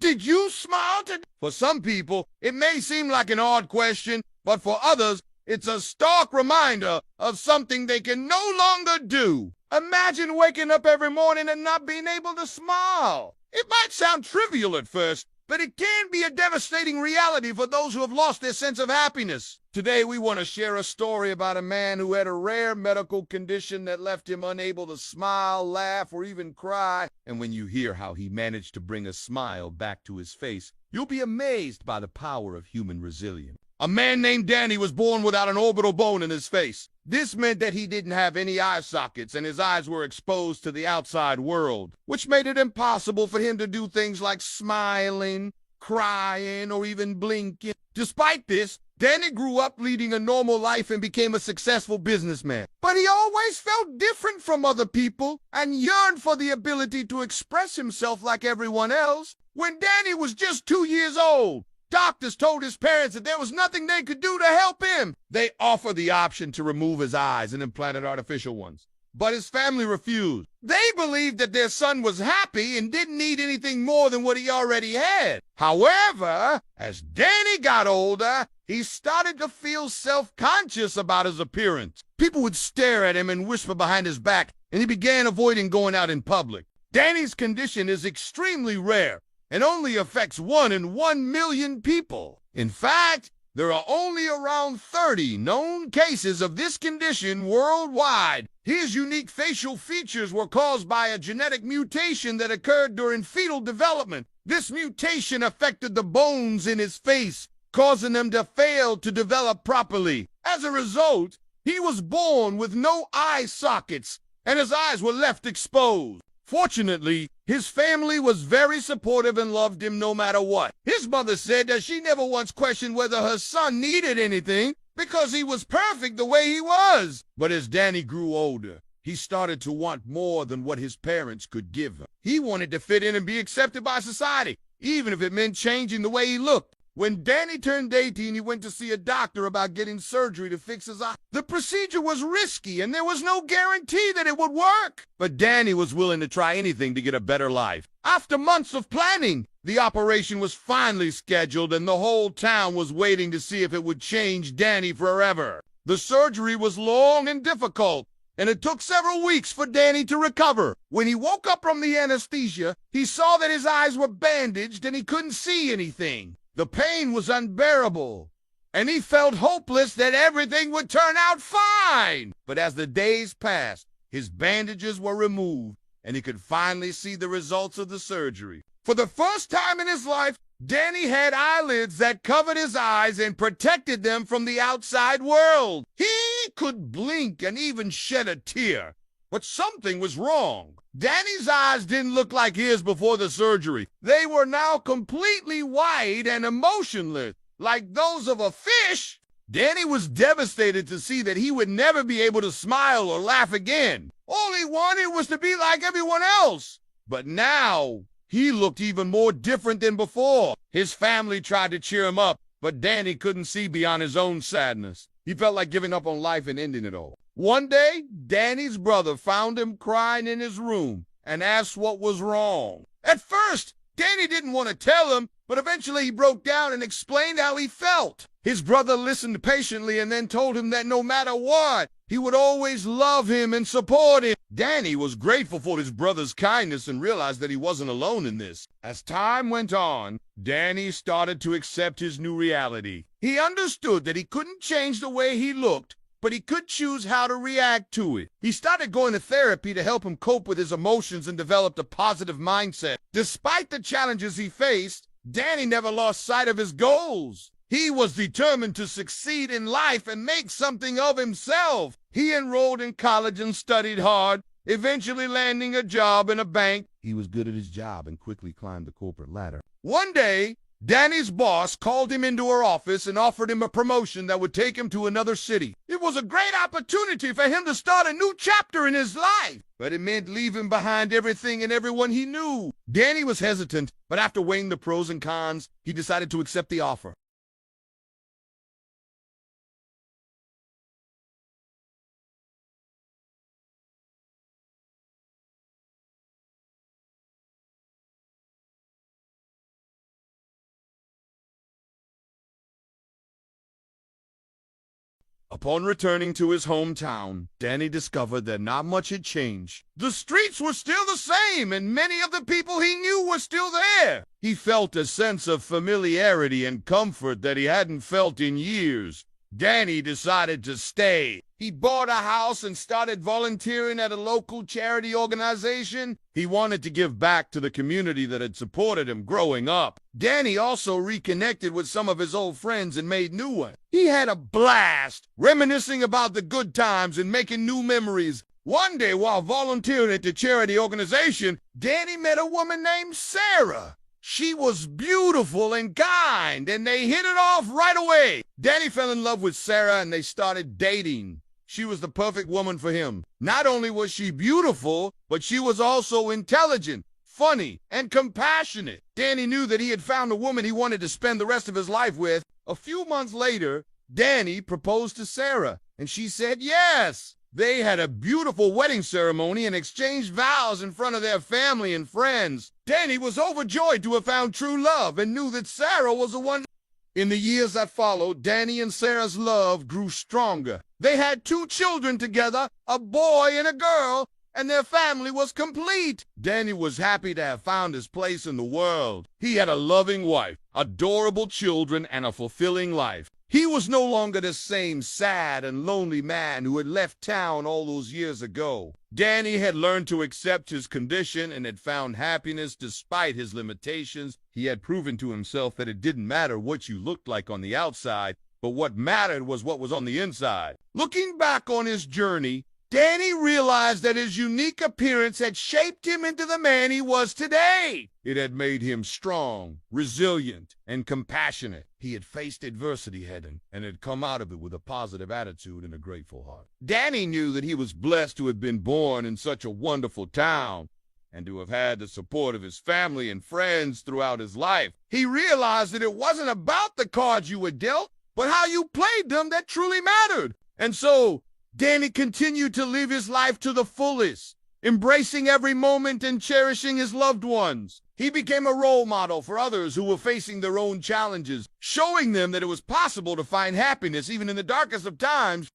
Did you smile today? For some people, it may seem like an odd question, but for others, it's a stark reminder of something they can no longer do. Imagine waking up every morning and not being able to smile. It might sound trivial at first, but it can be a devastating reality for those who have lost their sense of happiness. Today, we want to share a story about a man who had a rare medical condition that left him unable to smile, laugh, or even cry. And when you hear how he managed to bring a smile back to his face, you'll be amazed by the power of human resilience. A man named Danny was born without an orbital bone in his face. This meant that he didn't have any eye sockets and his eyes were exposed to the outside world, which made it impossible for him to do things like smiling, crying, or even blinking. Despite this, Danny grew up leading a normal life and became a successful businessman. But he always felt different from other people and yearned for the ability to express himself like everyone else. When Danny was just 2 years old, doctors told his parents that there was nothing they could do to help him. They offered the option to remove his eyes and implanted artificial ones. But his family refused. They believed that their son was happy and didn't need anything more than what he already had. However, as Danny got older, he started to feel self-conscious about his appearance. People would stare at him and whisper behind his back, and he began avoiding going out in public. Danny's condition is extremely rare and only affects 1 in 1 million people. In fact, there are only around 30 known cases of this condition worldwide. His unique facial features were caused by a genetic mutation that occurred during fetal development. This mutation affected the bones in his face, causing them to fail to develop properly. As a result, he was born with no eye sockets, and his eyes were left exposed. Fortunately, his family was very supportive and loved him no matter what. His mother said that she never once questioned whether her son needed anything because he was perfect the way he was. But as Danny grew older, he started to want more than what his parents could give him. He wanted to fit in and be accepted by society, even if it meant changing the way he looked. When Danny turned 18, he went to see a doctor about getting surgery to fix his eye. The procedure was risky, and there was no guarantee that it would work. But Danny was willing to try anything to get a better life. After months of planning, the operation was finally scheduled, and the whole town was waiting to see if it would change Danny forever. The surgery was long and difficult, and it took several weeks for Danny to recover. When he woke up from the anesthesia, he saw that his eyes were bandaged and he couldn't see anything. The pain was unbearable, and he felt hopeless that everything would turn out fine. But as the days passed, his bandages were removed, and he could finally see the results of the surgery. For the first time in his life, Danny had eyelids that covered his eyes and protected them from the outside world. He could blink and even shed a tear. But something was wrong. Danny's eyes didn't look like his before the surgery. They were now completely white and emotionless, like those of a fish. Danny was devastated to see that he would never be able to smile or laugh again. All he wanted was to be like everyone else. But now, he looked even more different than before. His family tried to cheer him up, but Danny couldn't see beyond his own sadness. He felt like giving up on life and ending it all. One day, Danny's brother found him crying in his room and asked what was wrong. At first, Danny didn't want to tell him, but eventually he broke down and explained how he felt. His brother listened patiently and then told him that no matter what, he would always love him and support him. Danny was grateful for his brother's kindness and realized that he wasn't alone in this. As time went on, Danny started to accept his new reality. He understood that he couldn't change the way he looked, but he could choose how to react to it. He started going to therapy to help him cope with his emotions and developed a positive mindset. Despite the challenges he faced, Danny never lost sight of his goals. He was determined to succeed in life and make something of himself. He enrolled in college and studied hard, eventually landing a job in a bank. He was good at his job and quickly climbed the corporate ladder. One day, Danny's boss called him into her office and offered him a promotion that would take him to another city. It was a great opportunity for him to start a new chapter in his life, but it meant leaving behind everything and everyone he knew. Danny was hesitant, but after weighing the pros and cons, he decided to accept the offer. Upon returning to his hometown, Danny discovered that not much had changed. The streets were still the same, and many of the people he knew were still there. He felt a sense of familiarity and comfort that he hadn't felt in years. Danny decided to stay. He bought a house and started volunteering at a local charity organization. He wanted to give back to the community that had supported him growing up. Danny also reconnected with some of his old friends and made new ones. He had a blast, reminiscing about the good times and making new memories. One day, while volunteering at the charity organization, Danny met a woman named Sarah. She was beautiful and kind, and they hit it off right away. Danny fell in love with Sarah, and they started dating. She was the perfect woman for him. Not only was she beautiful, but she was also intelligent, funny, and compassionate. Danny knew that he had found a woman he wanted to spend the rest of his life with. A few months later, Danny proposed to Sarah, and she said yes. They had a beautiful wedding ceremony and exchanged vows in front of their family and friends. Danny was overjoyed to have found true love and knew that Sarah was the one. In the years that followed, Danny and Sarah's love grew stronger. They had 2 children together, a boy and a girl, and their family was complete. Danny was happy to have found his place in the world. He had a loving wife, adorable children, and a fulfilling life. He was no longer the same sad and lonely man who had left town all those years ago. Danny had learned to accept his condition and had found happiness despite his limitations. He had proven to himself that it didn't matter what you looked like on the outside, but what mattered was what was on the inside. Looking back on his journey, Danny realized that his unique appearance had shaped him into the man he was today. It had made him strong, resilient, and compassionate. He had faced adversity head-on and had come out of it with a positive attitude and a grateful heart. Danny knew that he was blessed to have been born in such a wonderful town and to have had the support of his family and friends throughout his life. He realized that it wasn't about the cards you were dealt, but how you played them that truly mattered. And so, Danny continued to live his life to the fullest, embracing every moment and cherishing his loved ones. He became a role model for others who were facing their own challenges, showing them that it was possible to find happiness even in the darkest of times.